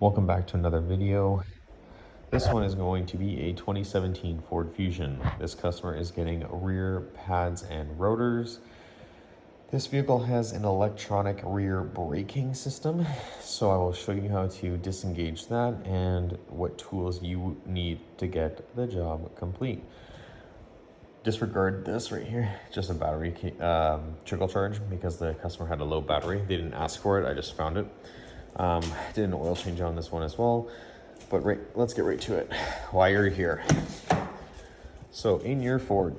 Welcome back to another video. This one is going to be a 2017 Ford Fusion. This customer is getting rear pads and rotors. This vehicle has an electronic rear braking system, so I will show you how to disengage that and what tools you need to get the job complete. Disregard this right here, just a battery trickle charge because the customer had a low battery. They didn't ask for it, I just found it. Did an oil change on this one as well, but let's get right to it. Why you're here. So in your Ford,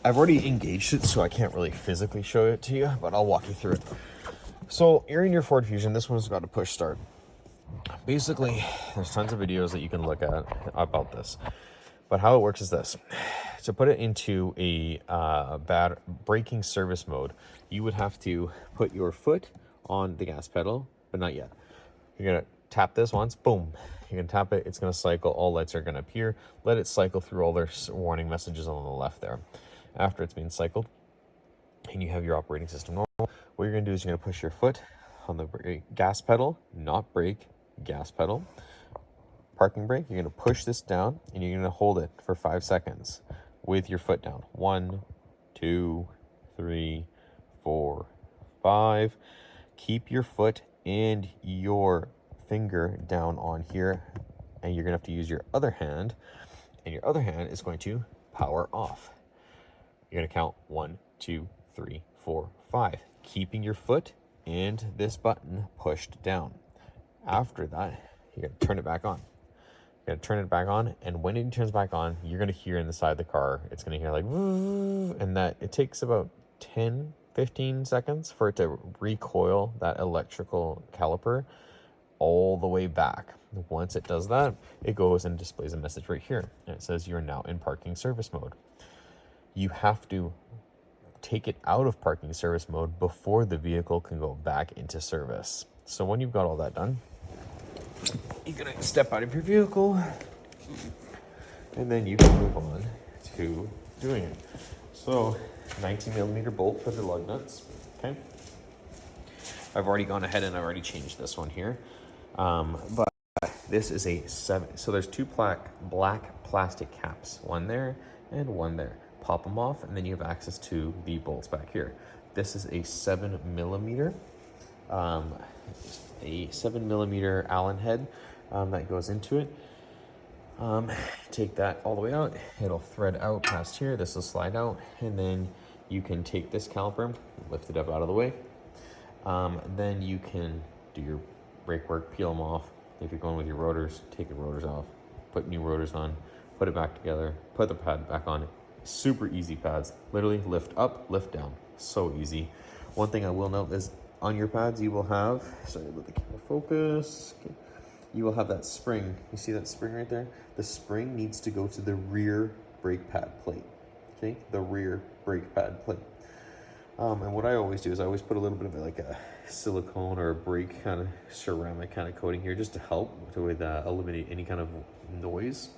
I've already engaged it, so I can't really physically show it to you, but I'll walk you through it. So you're in your Ford Fusion. This one's got a push start. Basically, there's tons of videos that you can look at about this, but how it works is this. To put it into a bad braking service mode, you would have to put your foot on the gas pedal, but not yet. You're gonna tap this once, boom. You're gonna tap it, it's gonna cycle, all lights are gonna appear. Let it cycle through all their warning messages on the left there. After it's been cycled, and you have your operating system normal, what you're gonna do is you're gonna push your foot on the gas pedal, not brake, gas pedal. Parking brake, you're gonna push this down, and you're gonna hold it for 5 seconds with your foot down. 1, 2, 3, 4, 5. Keep your foot and your finger down on here, and you're gonna have to use your other hand, and your other hand is going to power off. You're gonna count 1, 2, 3, 4, 5, keeping your foot and this button pushed down. After that, you're gonna turn it back on. You're gonna turn it back on, and when it turns back on, you're gonna hear in the side of the car, it's gonna hear like, and that it takes about 10-15 seconds for it to recoil that electrical caliper all the way back. Once it does that, it goes and displays a message right here, and it says you're now in parking service mode. You have to take it out of parking service mode before the vehicle can go back into service. So when you've got all that done, you're gonna step out of your vehicle, and then you can move on to doing it. So 19mm bolt for the lug nuts. Okay, I've already gone ahead and I've already changed this one here, but this is a 7. So there's two black plastic caps, one there and one there. Pop them off, and then you have access to the bolts back here. This is a 7mm, Allen head that goes into it. Take that all the way out, it'll thread out past here, this will slide out, and then you can take this caliper, lift it up out of the way. Then you can do your brake work, peel them off. If you're going with your rotors, take the rotors off, put new rotors on, put it back together, put the pad back on. Super easy pads, literally lift up, lift down, so easy. One thing I will note is on your pads you will have, sorry about the camera focus, okay. You will have that spring. You see that spring right there? The spring needs to go to the rear brake pad plate. Okay, the rear brake pad plate. And what I always do is I always put a little bit of like a silicone or a brake kind of ceramic kind of coating here just to help with eliminate any kind of noise.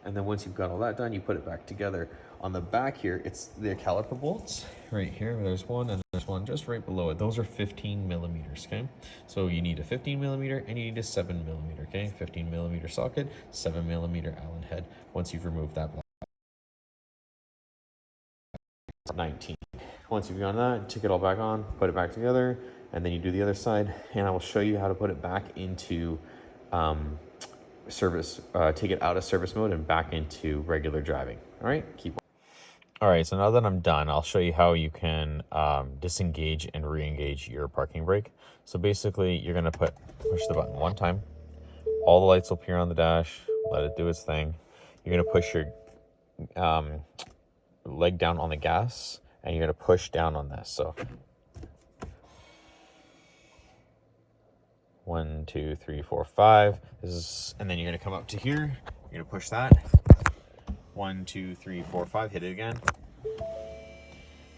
And then once you've got all that done, you put it back together. On the back here, it's the caliper bolts right here. There's one, and there's one just right below it. Those are 15mm, okay? So you need a 15mm and you need a 7mm, okay? 15mm socket, 7mm Allen head. Once you've removed that black, 19. Once you've done that, take it all back on, put it back together, and then you do the other side, and I will show you how to put it back into service, take it out of service mode and back into regular driving. All right, all right, so now that I'm done, I'll show you how you can disengage and re-engage your parking brake. So basically, you're gonna push the button one time. All the lights will appear on the dash. Let it do its thing. You're gonna push your leg down on the gas, and you're gonna push down on this. So 1, 2, 3, 4, 5. This is, and then you're gonna come up to here. You're gonna push that. 1, 2, 3, 4, 5. Hit it again.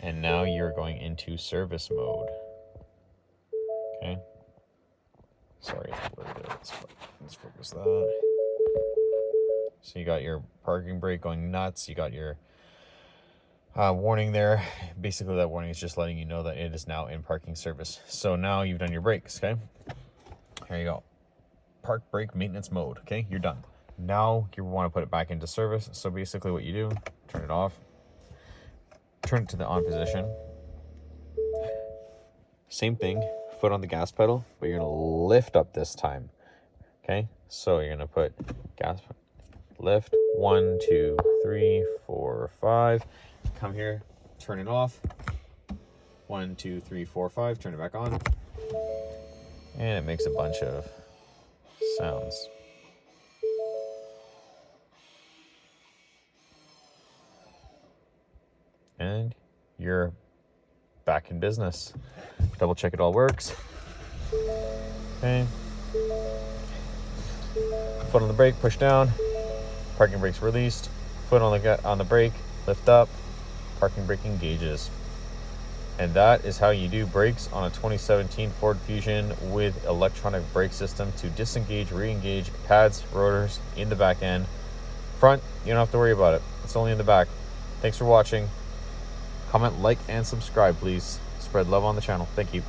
And now you're going into service mode. Okay. Sorry, let's focus that. So you got your parking brake going nuts. You got your warning there. Basically, that warning is just letting you know that it is now in parking service. So now you've done your brakes. Okay. Here you go. park brake maintenance mode. Okay, you're done. Now you want to put it back into service. So basically what you do, turn it off, turn it to the on position. Same thing, foot on the gas pedal, but you're gonna lift up this time. Okay, so you're gonna put gas, lift, 1, 2, 3, 4, 5. Come here, turn it off. 1, 2, 3, 4, 5. Turn it back on, and it makes a bunch of sounds. And you're back in business. Double check it all works. Okay. Foot on the brake, push down. Parking brake's released. Foot on the brake, lift up. Parking brake engages. And that is how you do brakes on a 2017 Ford Fusion with electronic brake system to disengage, re-engage pads, rotors in the back end. Front, you don't have to worry about it. It's only in the back. Thanks for watching. Comment, like, and subscribe, please. Spread love on the channel. Thank you.